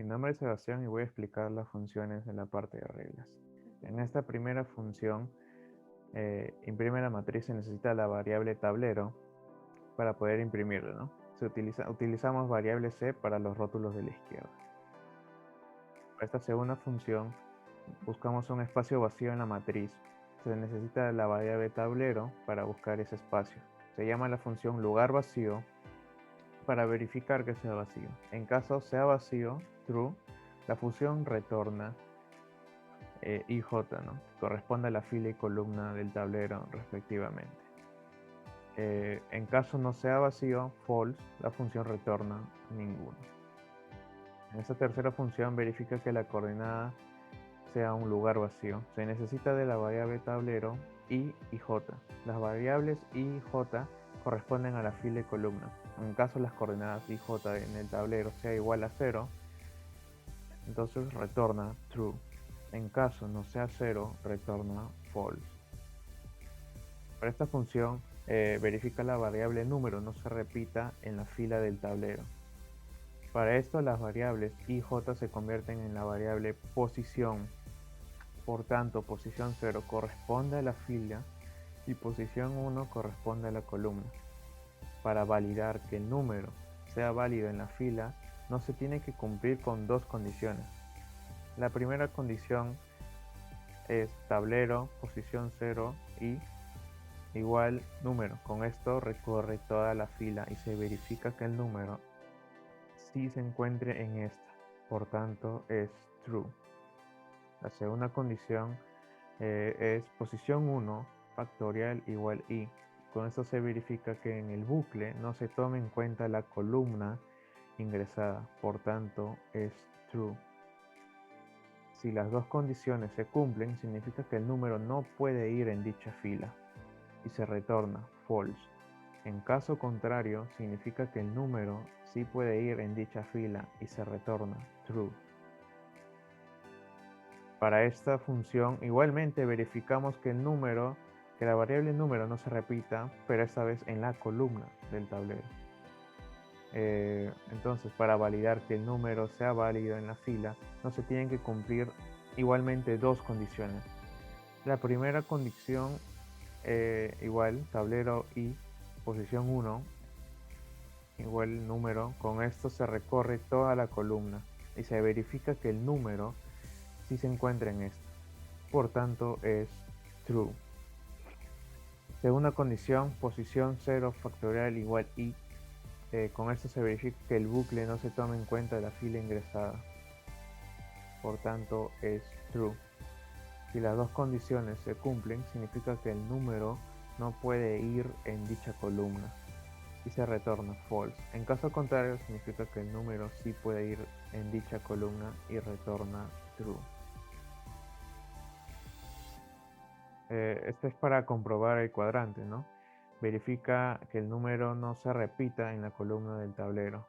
Mi nombre es Sebastián y voy a explicar las funciones en la parte de reglas. En esta primera función, imprime la matriz, se necesita la variable tablero para poder imprimirla, ¿no? Utilizamos variable C para los rótulos de la izquierda. Para esta segunda función, buscamos un espacio vacío en la matriz. Se necesita la variable tablero para buscar ese espacio. Se llama la función lugar vacío para verificar que sea vacío. En caso sea vacío, true, la función retorna IJ, ¿no? Corresponde a la fila y columna del tablero respectivamente. En caso no sea vacío, false, la función retorna ninguno. En esta tercera función verifica que la coordenada sea un lugar vacío. Se necesita de la variable tablero I y J. Las variables I y J corresponden a la fila y columna. En caso las coordenadas I y J en el tablero sea igual a 0, entonces retorna true. En caso no sea 0, retorna false. Para esta función, verifica la variable número no se repita en la fila del tablero. Para esto, las variables I y J se convierten en la variable posición. Por tanto, posición 0 corresponde a la fila y posición 1 corresponde a la columna. Para validar que el número sea válido en la fila, no se tiene que cumplir con dos condiciones. La primera condición es tablero, posición 0 y igual número. Con esto recorre toda la fila y se verifica que el número sí se encuentre en esta. Por tanto, es true. La segunda condición es posición 1 factorial igual i. Con esto se verifica que en el bucle no se tome en cuenta la columna ingresada. Por tanto, es true. Si las dos condiciones se cumplen, significa que el número no puede ir en dicha fila y se retorna false. En caso contrario, significa que el número sí puede ir en dicha fila y se retorna true. Para esta función, igualmente verificamos que la variable número no se repita, pero esta vez en la columna del tablero. Entonces, para validar que el número sea válido en la fila, no se tienen que cumplir igualmente dos condiciones. La primera condición, igual, tablero y posición 1, igual número. Con esto se recorre toda la columna y se verifica que el número sí se encuentra en esta. Por tanto, es true. Segunda condición, posición 0 factorial igual i. Con esto se verifica que el bucle no se toma en cuenta de la fila ingresada. Por tanto, es true. Si las dos condiciones se cumplen, significa que el número no puede ir en dicha columna y se retorna false. En caso contrario, significa que el número sí puede ir en dicha columna y retorna true. Este es para comprobar el cuadrante, ¿no? Verifica que el número no se repita en la columna del tablero.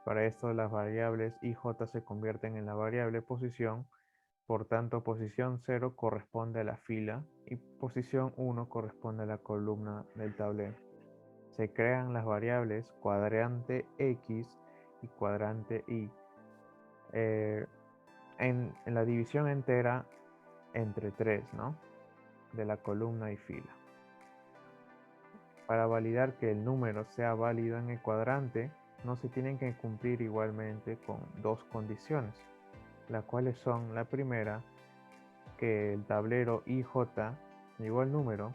Para esto las variables i y j se convierten en la variable posición, por tanto posición 0 corresponde a la fila y posición 1 corresponde a la columna del tablero. Se crean las variables cuadrante x y cuadrante y en la división entera entre 3, ¿no? De la columna y fila. Para validar que el número sea válido en el cuadrante, no se tienen que cumplir igualmente con dos condiciones, las cuales son: la primera, que el tablero IJ igual número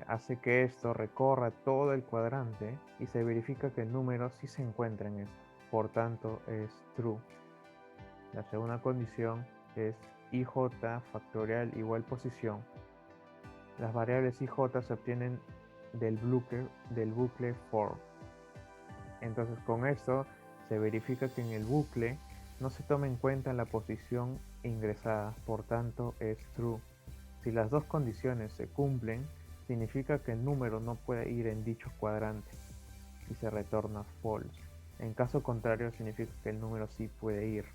hace que esto recorra todo el cuadrante y se verifica que el número sí se encuentra en esto, por tanto es true. La segunda condición es IJ factorial igual posición. Las variables IJ se obtienen del bucle for. Entonces con esto se verifica que en el bucle no se toma en cuenta la posición ingresada, por tanto es true. Si las dos condiciones se cumplen, significa que el número no puede ir en dicho cuadrante y se retorna false. En caso contrario, significa que el número sí puede ir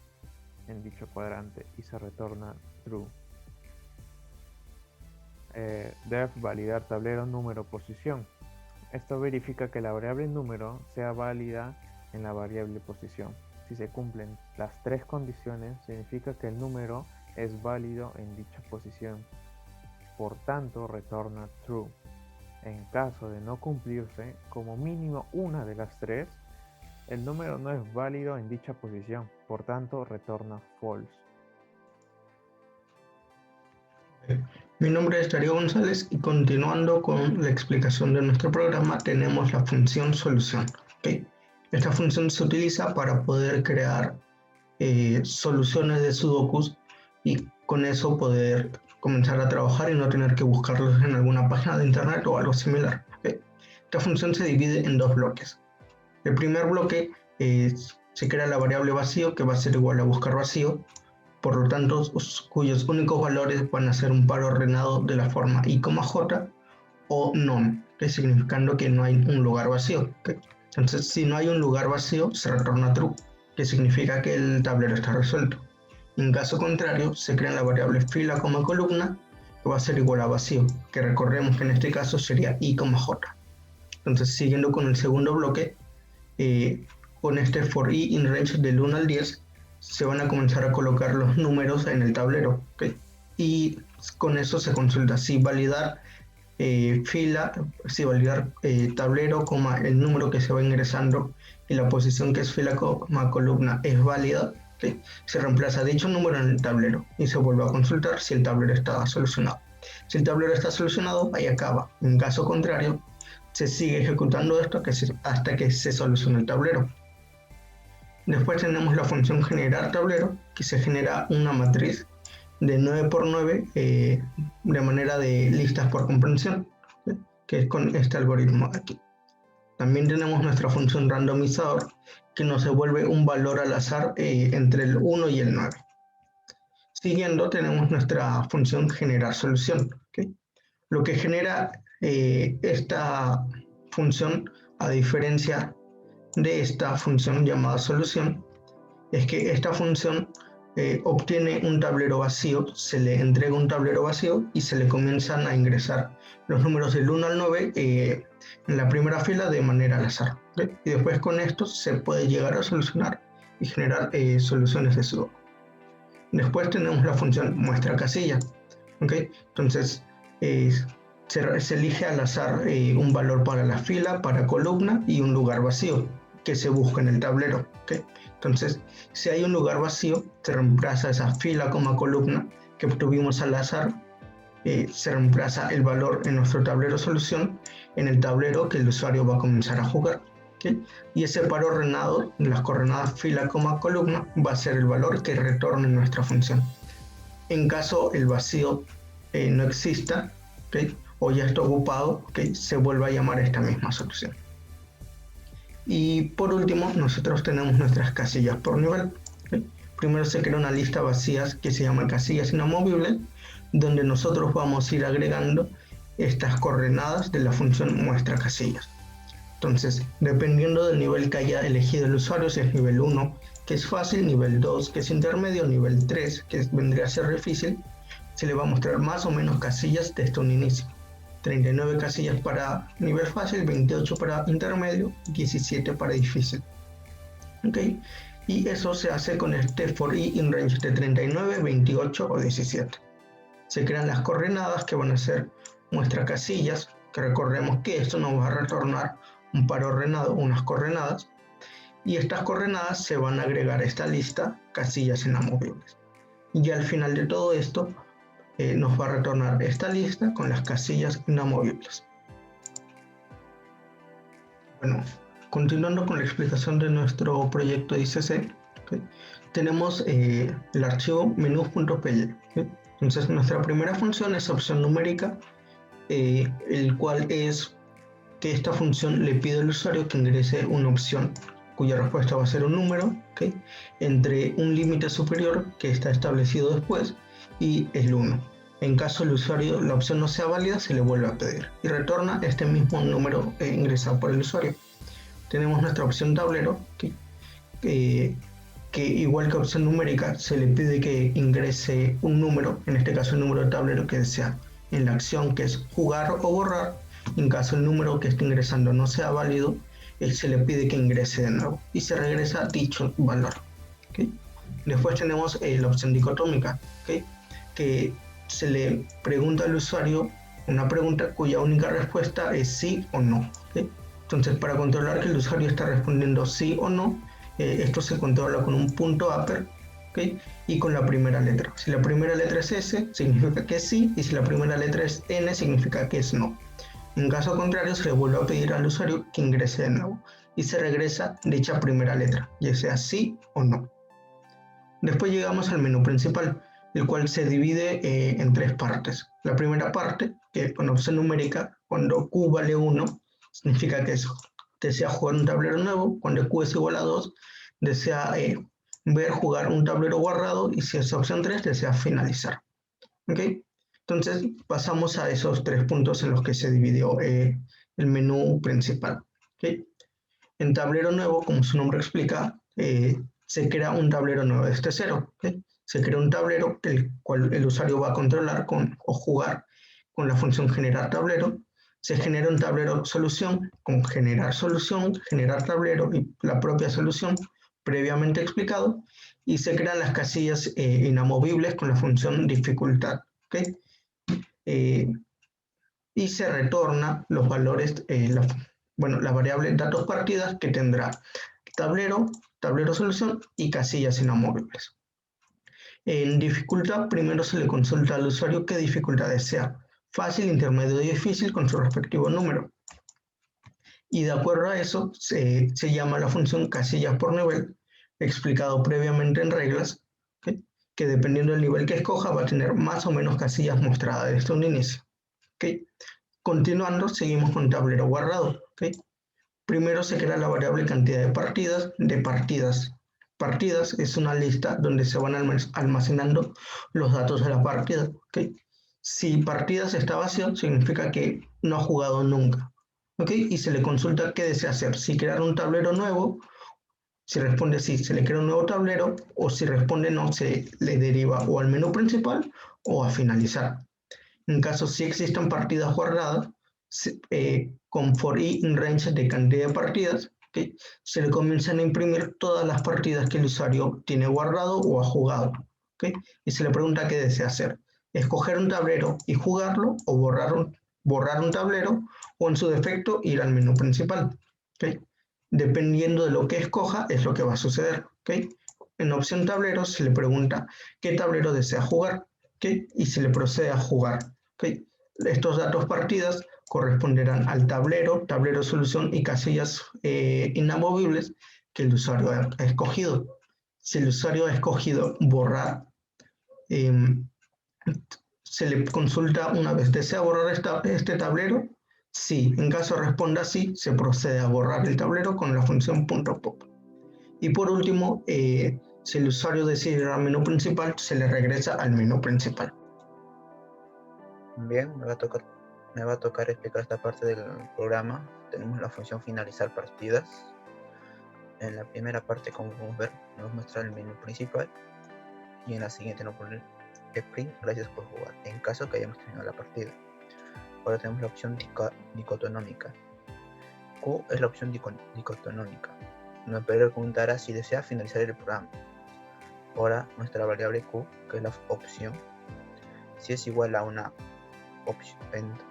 en dicho cuadrante y se retorna true. Def validar tablero número posición. Esto verifica que la variable número sea válida en la variable posición. si se cumplen las 3 condiciones, significa que el número es válido en dicha posición. Por tanto, retorna true. En caso de no cumplirse, como mínimo una de las 3, el número no es válido en dicha posición. Por tanto, retorna false. Mi nombre es Darío González y continuando con la explicación de nuestro programa tenemos la función solución. ¿Okay? Esta función se utiliza para poder crear soluciones de sudokus y con eso poder comenzar a trabajar y no tener que buscarlos en alguna página de internet o algo similar. ¿Okay? Esta función se divide en 2 bloques. El primer bloque se crea la variable vacío que va a ser igual a buscar vacío, por lo tanto cuyos únicos valores van a ser un par ordenado de la forma i, j o none, significando que no hay un lugar vacío. ¿Okay? Entonces, si no hay un lugar vacío, se retorna true, que significa que el tablero está resuelto. En caso contrario, se crea la variable fila, columna, que va a ser igual a vacío, que recordemos que en este caso sería i, j. Entonces, siguiendo con el segundo bloque, con este for i in range del 1 al 10, se van a comenzar a colocar los números en el tablero. ¿Okay? Y con eso se consulta si validar tablero, el número que se va ingresando y la posición que es fila, columna es válida. ¿Okay? Se reemplaza dicho número en el tablero y se vuelve a consultar si el tablero está solucionado. Si el tablero está solucionado, ahí acaba. En caso contrario, se sigue ejecutando esto hasta que se solucione el tablero. Después tenemos la función generar tablero, que se genera una matriz de 9 por 9 de manera de listas por comprensión, ¿sí? Que es con este algoritmo aquí. También tenemos nuestra función randomizador, que nos devuelve un valor al azar entre el 1 y el 9. Siguiendo tenemos nuestra función generar solución. ¿Okay? Lo que genera esta función, a diferencia de esta función llamada solución, es que esta función obtiene un tablero vacío, se le entrega un tablero vacío y se le comienzan a ingresar los números del 1 al 9 en la primera fila de manera al azar. ¿Okay? Y después con esto se puede llegar a solucionar y generar soluciones de sudoku. Después tenemos la función muestra casilla. ¿Okay? Entonces se elige al azar un valor para la fila, para columna y un lugar vacío que se busca en el tablero. ¿Okay? Entonces, si hay un lugar vacío, se reemplaza esa fila, columna que obtuvimos al azar, se reemplaza el valor en nuestro tablero solución en el tablero que el usuario va a comenzar a jugar. ¿Okay? Y ese par ordenado, las coordenadas fila, columna, va a ser el valor que retorne nuestra función. En caso el vacío no exista, ¿okay? O ya está ocupado, ¿okay? Se vuelve a llamar esta misma solución. Y por último, nosotros tenemos nuestras casillas por nivel. ¿Okay? Primero se crea una lista vacías que se llama casillas inamovibles, donde nosotros vamos a ir agregando estas coordenadas de la función muestra casillas. Entonces, dependiendo del nivel que haya elegido el usuario, si es nivel 1, que es fácil, nivel 2, que es intermedio, nivel 3, que vendría a ser difícil, se le va a mostrar más o menos casillas desde un inicio. 39 casillas para nivel fácil, 28 para intermedio, 17 para difícil. ¿Okay? Y eso se hace con este for i in range de 39, 28 o 17. Se crean las coordenadas que van a ser muestra casillas, que recordemos que esto nos va a retornar un par ordenado, unas coordenadas, y estas coordenadas se van a agregar a esta lista casillas inamovibles. Y al final de todo esto nos va a retornar esta lista con las casillas inamovibles. Bueno, continuando con la explicación de nuestro proyecto ICC, ¿okay? Tenemos el archivo menús.py. ¿Okay? Entonces nuestra primera función es opción numérica, el cual es que esta función le pide al usuario que ingrese una opción cuya respuesta va a ser un número, ¿okay? Entre un límite superior que está establecido después y el 1. En caso el usuario, la opción no sea válida, se le vuelve a pedir y retorna este mismo número ingresado por el usuario. Tenemos nuestra opción tablero, ¿okay? Que igual que opción numérica se le pide que ingrese un número, en este caso el número de tablero que desea en la acción, que es jugar o borrar. En caso el número que esté ingresando no sea válido, se le pide que ingrese de nuevo y se regresa dicho valor. ¿Okay? Después tenemos la opción dicotómica, ¿okay? Que se le pregunta al usuario una pregunta cuya única respuesta es sí o no. ¿Okay? Entonces, para controlar que el usuario está respondiendo sí o no, esto se controla con un punto upper, ¿okay? Y con la primera letra. Si la primera letra es S, significa que es sí, y si la primera letra es N, significa que es no. En caso contrario, se le vuelve a pedir al usuario que ingrese de nuevo y se regresa dicha primera letra, ya sea sí o no. Después llegamos al menú principal, el cual se divide en tres partes. La primera parte, que con opción numérica, cuando Q vale 1, significa que desea jugar un tablero nuevo. Cuando Q es igual a 2, desea ver jugar un tablero guardado, y si es opción 3, desea finalizar. ¿Okay? Entonces pasamos a esos tres puntos en los que se dividió el menú principal. ¿Okay? En tablero nuevo, como su nombre explica, se crea un tablero nuevo desde cero. ¿Okay? Se crea un tablero el cual el usuario va a controlar o jugar con la función generar tablero. Se genera un tablero solución con generar solución, generar tablero y la propia solución previamente explicado, y se crean las casillas inamovibles con la función dificultad. ¿Okay? Y se retorna los valores, la variable datos partidas, que tendrá tablero, tablero solución y casillas inamovibles. En dificultad, primero se le consulta al usuario qué dificultad desea: fácil, intermedio y difícil, con su respectivo número. Y de acuerdo a eso, se llama la función casillas por nivel, explicado previamente en reglas, ¿okay? Que dependiendo del nivel que escoja va a tener más o menos casillas mostradas desde un inicio. ¿Okay? Continuando, seguimos con tablero guardado. ¿Okay? Primero se crea la variable cantidad de partidas. Partidas es una lista donde se van almacenando los datos de la partida. ¿Okay? Si partidas está vacío, significa que no ha jugado nunca. ¿Okay? Y se le consulta qué desea hacer: si crear un tablero nuevo. Si responde sí, se le crea un nuevo tablero, o si responde no, se le deriva o al menú principal o a finalizar. En caso si existan partidas guardadas, con for i in range de cantidad de partidas, ¿okay? Se le comienzan a imprimir todas las partidas que el usuario tiene guardado o ha jugado. ¿Okay? Y se le pregunta qué desea hacer: escoger un tablero y jugarlo, o borrar un tablero, o en su defecto ir al menú principal. ¿Okay? Dependiendo de lo que escoja es lo que va a suceder. ¿Okay? En opción tablero se le pregunta qué tablero desea jugar. ¿Okay? Y se le procede a jugar. ¿Okay? Estos datos partidas corresponderán al tablero, tablero solución y casillas inamovibles que el usuario ha escogido. Si el usuario ha escogido borrar, eh, se le consulta una vez: ¿desea borrar este tablero? Sí. En caso responda sí, se procede a borrar el tablero con la función .pop. Y por último, si el usuario decide ir al menú principal, se le regresa al menú principal. Bien, me va a tocar explicar esta parte del programa. Tenemos la función finalizar partidas. En la primera parte, como podemos ver, nos muestra el menú principal, y en la siguiente nos pone sprint, gracias por jugar, en caso que hayamos terminado la partida. Ahora tenemos la opción dicotonómica. Q es la opción dicotonómica. Nos preguntará si desea finalizar el programa. Ahora nuestra variable Q, que es la opción, si es igual a una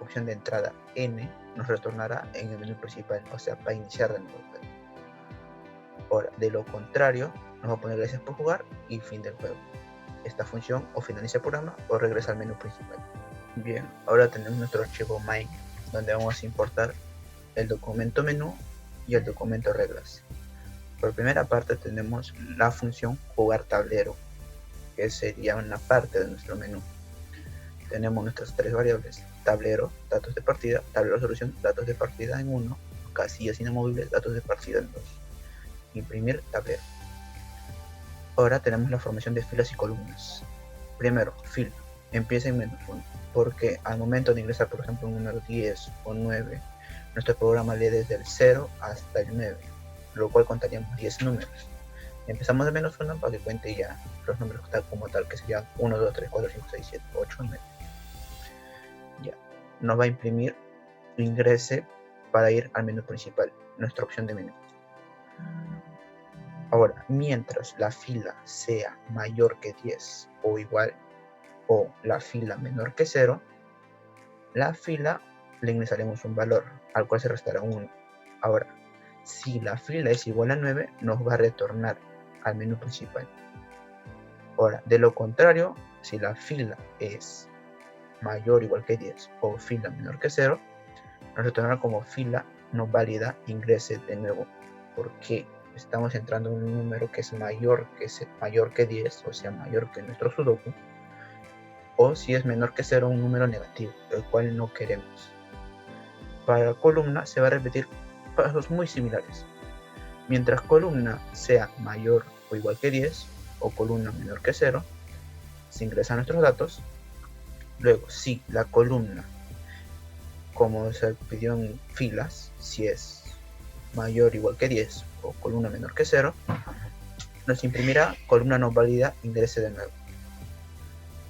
opción de entrada N, nos retornará en el menú principal, o sea, para iniciar de nuevo. Ahora, de lo contrario, nos va a poner gracias por jugar y fin del juego. Esta función o finaliza el programa o regresa al menú principal. Bien, ahora tenemos nuestro archivo main, donde vamos a importar el documento menú y el documento reglas. Por primera parte tenemos la función jugar tablero, que sería una parte de nuestro menú. Tenemos nuestras tres variables: tablero, datos de partida; tablero solución, datos de partida en 1; casillas inamovibles, datos de partida en 2. Imprimir tablero. Ahora tenemos la formación de filas y columnas. Primero, fila. Empieza en -1, porque al momento de ingresar, por ejemplo, un número 10 o 9, nuestro programa lee desde el 0 hasta el 9, lo cual contaríamos 10 números. Empezamos de -1 para que cuente ya los números tal como tal, que serían 1, 2, 3, 4, 5, 6, 7, 8, 9. Ya, nos va a imprimir ingrese para ir al menú principal. nuestra opción de menú. Ahora, mientras la fila sea mayor que 10 o igual, o la fila menor que 0, la fila le ingresaremos un valor, al cual se restará 1. Ahora, si la fila es igual a 9, nos va a retornar al menú principal. Ahora, de lo contrario, si la fila es mayor o igual que 10 o fila menor que 0, nos retornará como fila no válida, ingrese de nuevo. Porque estamos entrando en un número que es mayor que 10, o sea, mayor que nuestro sudoku, o si es menor que 0, un número negativo, el cual no queremos. Para la columna se va a repetir pasos muy similares. Mientras columna sea mayor o igual que 10, o columna menor que 0, se ingresan nuestros datos. Luego, si la columna, como se pidió en filas, si es mayor o igual que 10 o columna menor que 0, nos imprimirá columna no válida, ingrese de nuevo.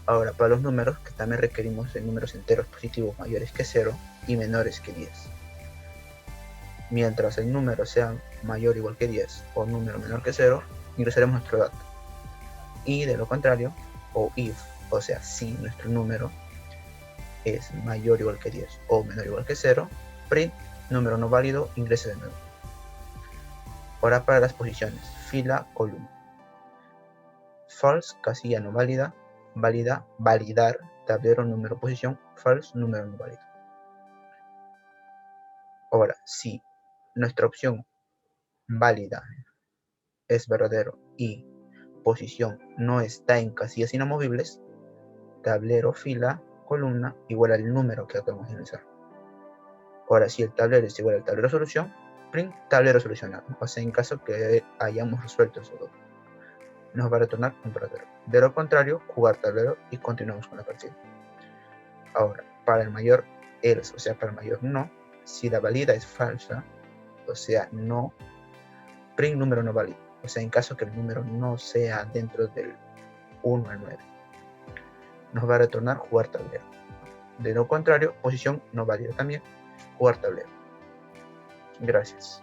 Ahora, para los números, que también requerimos de números enteros positivos mayores que 0 y menores que 10. Mientras el número sea mayor o igual que 10 o número menor que 0, ingresaremos nuestro dato. Y de lo contrario, o if, o sea, si nuestro número es mayor o igual que 10 o menor o igual que 0, print número no válido, ingrese de nuevo. Ahora para las posiciones, fila, columna. False, casilla no válida, válida, validar, tablero, número, posición, false, número no válido. Ahora, si nuestra opción válida es verdadero y posición no está en casillas inamovibles, tablero, fila, columna, igual al número que acabamos de ingresar. Ahora, si el tablero es igual al tablero solución, print tablero solucionado, o sea, en caso que hayamos resuelto el sudoku, nos va a retornar un verdadero. De lo contrario, jugar tablero y continuamos con la partida. Ahora, para el mayor else, o sea, para el mayor no, si la valida es falsa, o sea, no, print número no válido, o sea, en caso que el número no sea dentro del 1 al 9, nos va a retornar jugar tablero. De lo contrario, posición no válida también, jugar tablero. Gracias.